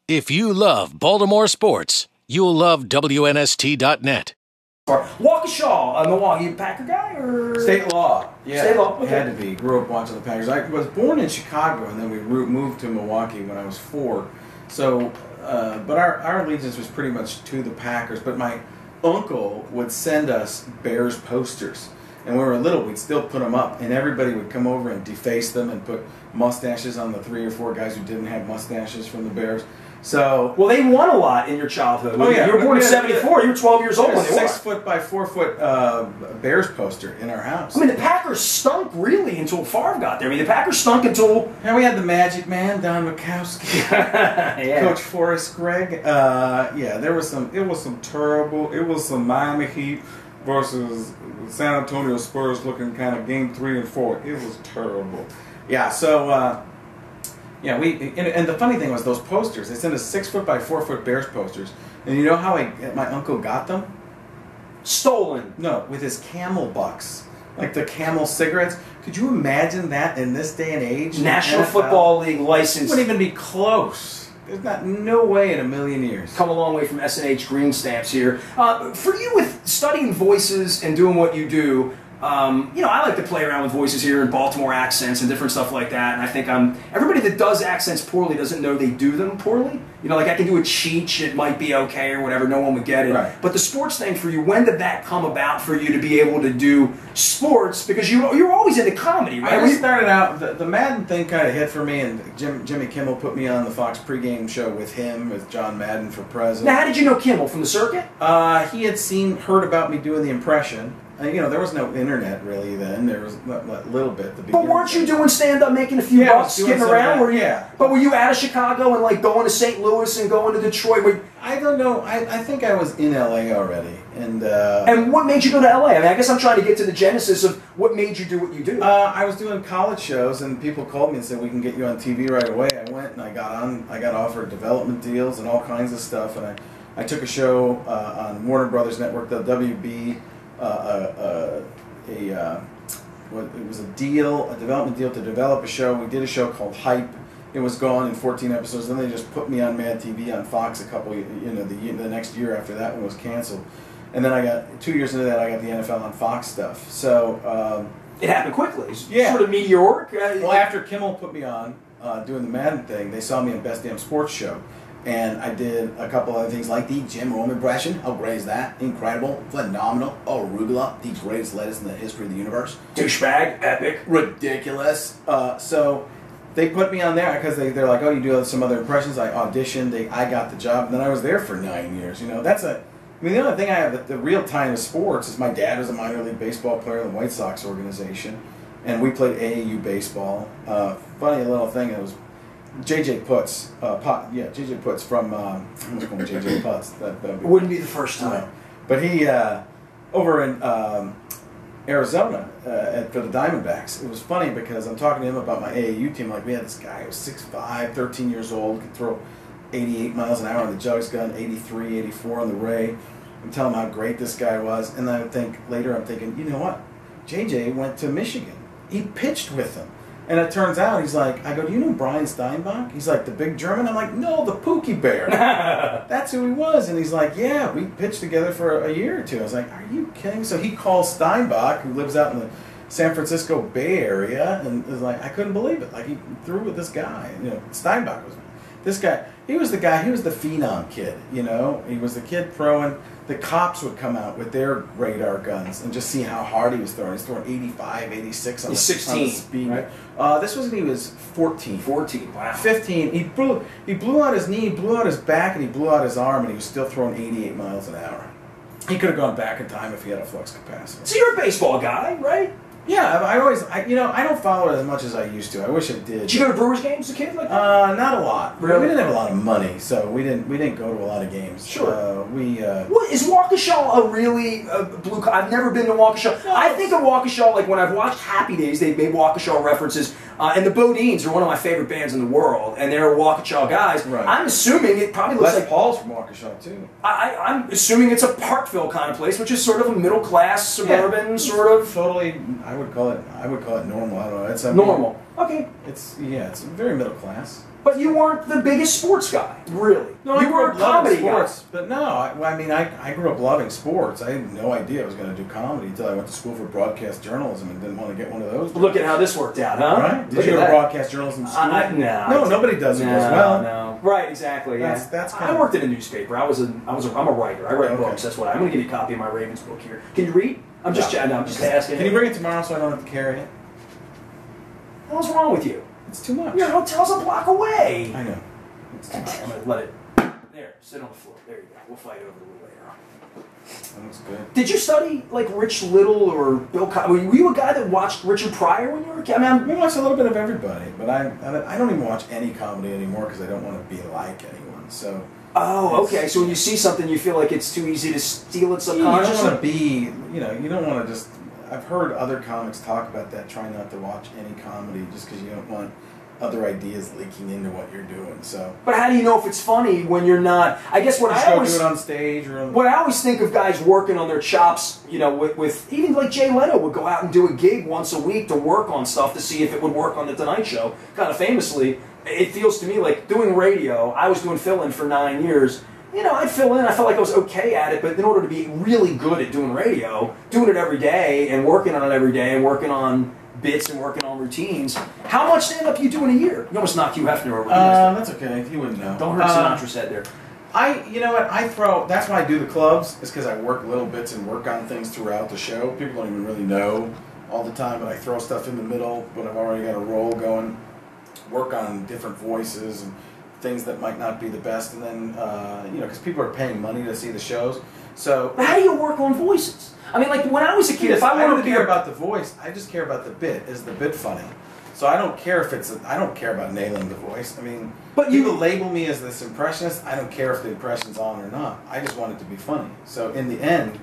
If you love Baltimore sports, you'll love WNST.net. Waukesha, Milwaukee, Packer guy or state law? Yeah, state law. Okay. It had to be. Grew up watching the Packers. I was born in Chicago, and then we moved to Milwaukee when I was 4. So, but our allegiance was pretty much to the Packers. But my uncle would send us Bears posters, and when we were little, we'd still put them up, and everybody would come over and deface them and put mustaches on the 3 or 4 guys who didn't have mustaches from the Bears. So, well, they won a lot in your childhood. Oh yeah, you were born in '74. You were 12 years old when they won. 6 foot by 4 foot Bears poster in our house. I mean, the Packers stunk really until Favre got there. I mean, the Packers stunk until. And we had the Magic Man, Don Mikowski, yeah. Coach Forrest Gregg. Yeah, there was some. It was some terrible. It was some Miami Heat versus San Antonio Spurs looking kind of game 3 and 4. It was terrible. Yeah. So. Yeah, and the funny thing was those posters. They sent us 6 foot by 4 foot Bears posters, and you know how my uncle got them? Stolen. No, with his Camel bucks, like the Camel cigarettes. Could you imagine that in this day and age? National Football League license wouldn't even be close. There's no way in a million years. Come a long way from S&H green stamps here. For you, with studying voices and doing what you do. You know, I like to play around with voices here and Baltimore accents and different stuff like that, and I think everybody that does accents poorly doesn't know they do them poorly. You know, like I can do a Cheech, it might be okay or whatever, no one would get it. Right. But the sports thing for you, when did that come about for you to be able to do sports? Because you're always into comedy, right? I started out, the Madden thing kind of hit for me, and Jimmy Kimmel put me on the Fox pregame show with him, with John Madden for president. Now, how did you know Kimmel? From the circuit? He had heard about me doing the impression. You know, there was no internet really then. There was a little bit. But weren't you doing stand-up, making a few bucks, skipping around? Yeah. But were you out of Chicago and like going to St. Louis and going to Detroit? I don't know. I think I was in L.A. already. And what made you go to L.A.? I mean, I guess I'm trying to get to the genesis of what made you do what you do. I was doing college shows, and people called me and said, "We can get you on TV right away." I went and I got offered development deals and all kinds of stuff, and I took a show on Warner Brothers Network, the WB. It was a development deal to develop a show. We did a show called Hype. It was gone in 14 episodes. Then they just put me on Mad TV on Fox the next year after that one was canceled. And then I got 2 years into that, I got the NFL on Fox stuff. So it happened quickly. Yeah. Sort of meteoric. Well, after Kimmel put me on doing the Madden thing, they saw me in Best Damn Sports Show. And I did a couple other things like the Jim Rome impression. How great is that? Incredible. Phenomenal. Arugula, the greatest lettuce in the history of the universe. Douchebag. Epic. Ridiculous. So they put me on there because they're like, oh, you do some other impressions. I auditioned. I got the job. And then I was there for 9 years. You know, the only thing I have the real time of sports is my dad was a minor league baseball player in the White Sox organization. And we played AAU baseball. Funny little thing, it was JJ Putz, JJ Putz from, I'm going to call him JJ Putz. That wouldn't be the first time. But he, over in Arizona for the Diamondbacks, it was funny because I'm talking to him about my AAU team. Like, we had this guy who was 6'5", 13 years old, could throw 88 miles an hour on the jugs gun, 83, 84 on the Ray. I'm telling him how great this guy was. And then I'm thinking, you know what? JJ went to Michigan. He pitched with him. And it turns out, he's like, I go, do you know Brian Steinbach? He's like, the big German? I'm like, no, the Pookie Bear. That's who he was. And he's like, yeah, we pitched together for a year or two. I was like, are you kidding? So he calls Steinbach, who lives out in the San Francisco Bay Area, and was like, I couldn't believe it. Like, he threw with this guy. You know, Steinbach was this guy. He was the phenom kid, you know? He was the kid throwing. The cops would come out with their radar guns and just see how hard he was throwing. He's throwing 85, 86 on the 16, on the speed. Right? This was when he was 14. 14, wow. 15. He blew out his knee, he blew out his back, and he blew out his arm, and he was still throwing 88 miles an hour. He could have gone back in time if he had a flux capacitor. So you're a baseball guy, right? Yeah, I don't follow it as much as I used to. I wish I did. Did you go to Brewers games as a kid like that? Not a lot. Really? We didn't have a lot of money, so we didn't go to a lot of games. Sure. What is Waukesha a really blue? I've never been to Waukesha. No, I think of Waukesha like when I've watched Happy Days. They made Waukesha references, and the Bodines are one of my favorite bands in the world, and they're Waukesha guys. Right. I'm assuming it probably looks like Paul's from Waukesha too. I'm assuming it's a Parkville kind of place, which is sort of a middle class suburban sort of. Totally, I would call it normal. I don't know. It's normal. Okay. It's very middle class. But you weren't the biggest sports guy, really. No, you were a comedy sports, guy. but no, I grew up loving sports. I had no idea I was going to do comedy until I went to school for broadcast journalism and didn't want to get one of those. Look at how this worked out, huh? Right? Did you go to broadcast journalism school? No, nobody does it as well. No, right, exactly. Yeah. That's I worked in a newspaper. I'm a writer. I write books. That's what I'm going to give you a copy of my Ravens book here. Can you read? I'm just asking. Can you bring it tomorrow so I don't have to carry it? What's wrong with you? It's too much. Your hotel's a block away. I know. It's too much. I'm going to let it. There, sit on the floor. There you go. We'll fight over it a little later on. That looks good. Did you study like Rich Little or Bill Cosby? Were you a guy that watched Richard Pryor when you were a kid? We watch a little bit of everybody, but I don't even watch any comedy anymore because I don't want to be like anyone. So. Oh, okay. So when you see something, you feel like it's too easy to steal it subconsciously? You don't want to be, you don't want to just. I've heard other comics talk about that, try not to watch any comedy just because you don't want other ideas leaking into what you're doing. So. But how do you know if it's funny when you're not? I guess what I always do it on stage or. What I always think of guys working on their chops, with even like Jay Leno would go out and do a gig once a week to work on stuff to see if it would work on the Tonight Show. Kind of famously, it feels to me like doing radio. I was doing fill-in for 9 years. I'd fill in. I felt like I was okay at it, but in order to be really good at doing radio, doing it every day and working on it every day and working on bits and working on routines. How much stand-up you do in a year? You almost knocked Hugh Hefner over. That's okay. You wouldn't know. Don't hurt Sinatra's head there. You know what? That's why I do the clubs. Is because I work little bits and work on things throughout the show. People don't even really know all the time, but I throw stuff in the middle when I've already got a roll going. Work on different voices and things that might not be the best, and then because people are paying money to see the shows. So. But how do you work on voices? I mean, like when I was a kid, if I wanted to care about the voice, I just care about the bit. Is the bit funny? So I don't care if I don't care about nailing the voice. I mean, but you label me as this impressionist. I don't care if the impression's on or not. I just want it to be funny. So in the end,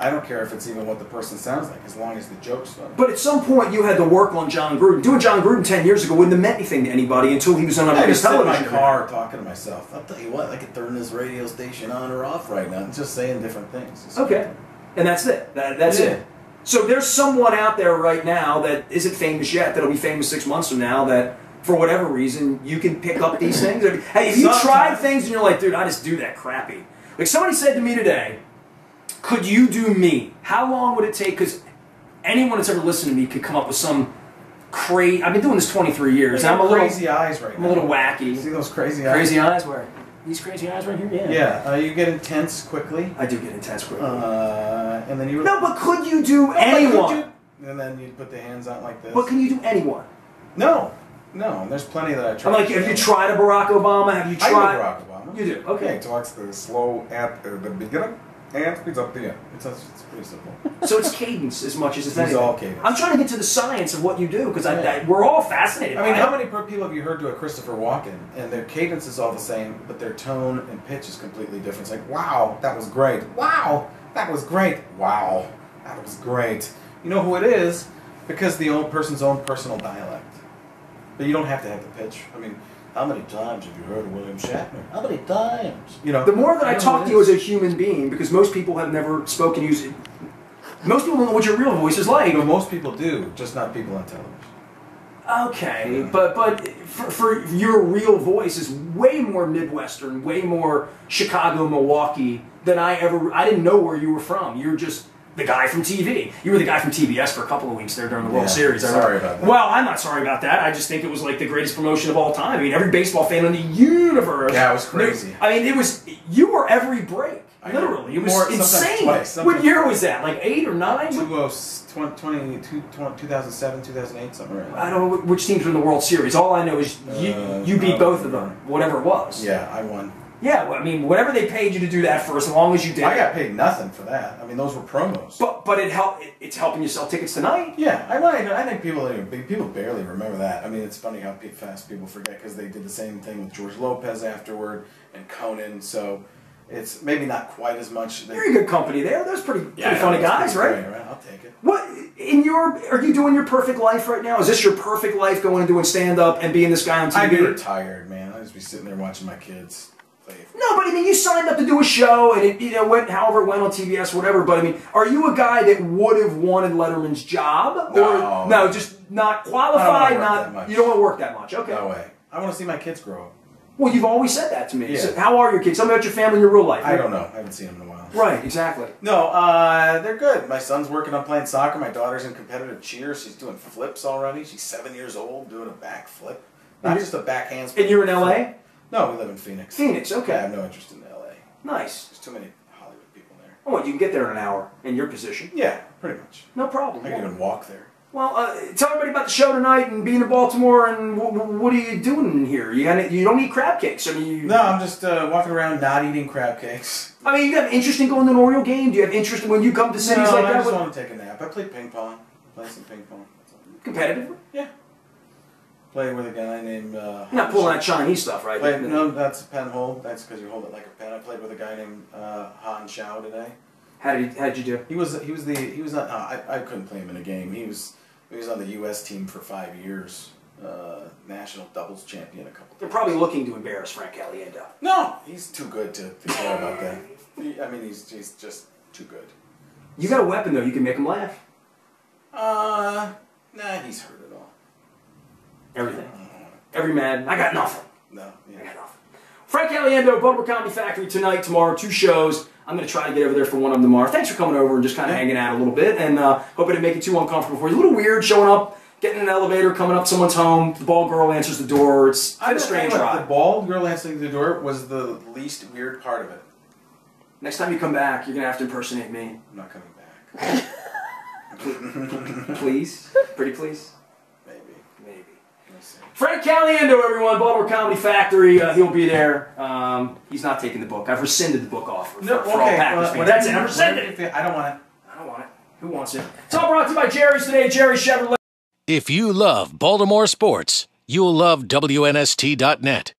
I don't care if it's even what the person sounds like, as long as the joke's funny. But at some point, you had to work on John Gruden. Doing John Gruden 10 years ago wouldn't have meant anything to anybody until he was on a television. In my car talking to myself. I'll tell you what, I could turn this radio station on or off right now. I'm just saying different things. Okay. And that's it. That's it. So there's someone out there right now that isn't famous yet, that'll be famous 6 months from now, that for whatever reason, you can pick up these things. Hey, if you tried things and you're like, dude, I just do that crappy. Like somebody said to me today, could you do me? How long would it take? Because anyone that's ever listened to me could come up with some crazy. I've been doing this 23 years. And I'm a little crazy eyes right now. I'm a little wacky. See those crazy eyes? Crazy eyes? Where? These crazy eyes right here? Yeah. Yeah. You get intense quickly. I do get intense quickly. And then you would. No, but could you do anyone? And then you'd put the hands out like this. But can you do anyone? No. There's plenty that I try. I'm like, have you tried a Barack Obama? Have you tried? I know Barack Obama. You do. Okay. He talks the slow at the beginning and speeds up the end. It's pretty simple. So it's cadence as much as it's anything. It's all cadence. I'm trying to get to the science of what you do because we're all fascinated. I mean, how many people have you heard do a Christopher Walken and their cadence is all the same, but their tone and pitch is completely different? It's like, wow, that was great. Wow, that was great. Wow, that was great. You know who it is? Because the old person's own personal dialect. But you don't have to have the pitch. I mean, how many times have you heard of William Shatner? How many times? The more that I talk to you as a human being, because most people have never spoken using. Most people don't know what your real voice is like. Most people do, just not people on television. Okay, yeah. but for your real voice is way more Midwestern, way more Chicago, Milwaukee than I didn't know where you were from. You're just the guy from TV. You were the guy from TBS for a couple of weeks there during the World Series. Sorry about that. Well, I'm not sorry about that. I just think it was like the greatest promotion of all time. I mean, every baseball fan in the universe. Yeah, it was crazy. I mean, you were every break. Literally. It was insane. Twice, what year was that? Like 8 or 9? 2007, 2008, something like that. I don't know which teams were in the World Series. All I know is you beat both of them, whatever it was. Yeah, I won. Yeah, well, I mean, whatever they paid you to do that for, as long as you did. I got paid nothing for that. I mean, those were promos. But it's helping you sell tickets tonight. Yeah, I think people barely remember that. I mean, it's funny how fast people forget because they did the same thing with George Lopez afterward and Conan. So it's maybe not quite as much. You're in good company there. Those pretty funny guys, right? I'll take it. What are you doing your perfect life right now? Is this your perfect life, going and doing stand up and being this guy on TV? I'd be retired, man. I'd just be sitting there watching my kids. No, but I mean, you signed up to do a show, and it went however it went on TBS, whatever. But I mean, are you a guy that would have wanted Letterman's job, or no, just not qualified? I don't want to work that much. You don't want to work that much. Okay. No way. I want to see my kids grow up. Well, you've always said that to me. Yeah. So how are your kids? Tell me about your family in your real life. I don't know. I haven't seen them in a while. Right, exactly. No, they're good. My son's working on playing soccer. My daughter's in competitive cheer. She's doing flips already. She's 7 years old doing a back flip. Not just a back handspring. And you're in L.A.? No, we live in Phoenix. Phoenix, okay. I have no interest in L.A. Nice. There's too many Hollywood people there. Oh, well, you can get there in an hour in your position. Yeah, pretty much. No problem. I can even walk there. Well, tell everybody about the show tonight and being in Baltimore and what are you doing here? You don't eat crab cakes. I mean, No, I'm just walking around not eating crab cakes. I mean, you have interest in going to an Oriole game? Do you have interest in when you come to cities like that? I just want to take a nap. I play ping pong. Play some ping pong. Competitively? Yeah. Play with a guy named... You're not pulling that Chinese stuff, right? No, that's a pen hold. That's because you hold it like a pen. I played with a guy named Han Xiao today. How did you do? He was not. I couldn't play him in a game. He was on the U.S. team for 5 years. National doubles champion a couple times. They're probably looking to embarrass Frank Caliendo. No, he's too good to care about that. I mean, he's just too good. You got a weapon though. You can make him laugh. Nah, he's heard it all. Everything. Every man. I got nothing. No, yeah. I got nothing. Frank Caliendo, Baltimore Comedy Factory tonight, tomorrow, 2 shows. I'm going to try to get over there for one of them tomorrow. Thanks for coming over and just kind of hanging out a little bit, and hope I didn't make it too uncomfortable for you. A little weird showing up, getting in an elevator, coming up someone's home, the ball girl answers the door. It's kind of a strange ride. The bald girl answering the door was the least weird part of it. Next time you come back, you're going to have to impersonate me. I'm not coming back. Please? Pretty please? Maybe. Frank Caliendo, everyone, Baltimore Comedy Factory. He'll be there. He's not taking the book. I've rescinded the book offer for all Packers fans. That's it. I'm rescinding it. I don't want it. I don't want it. Who wants it? It's all brought to you by Jerry's today. Jerry Chevrolet. If you love Baltimore sports, you'll love WNST.net.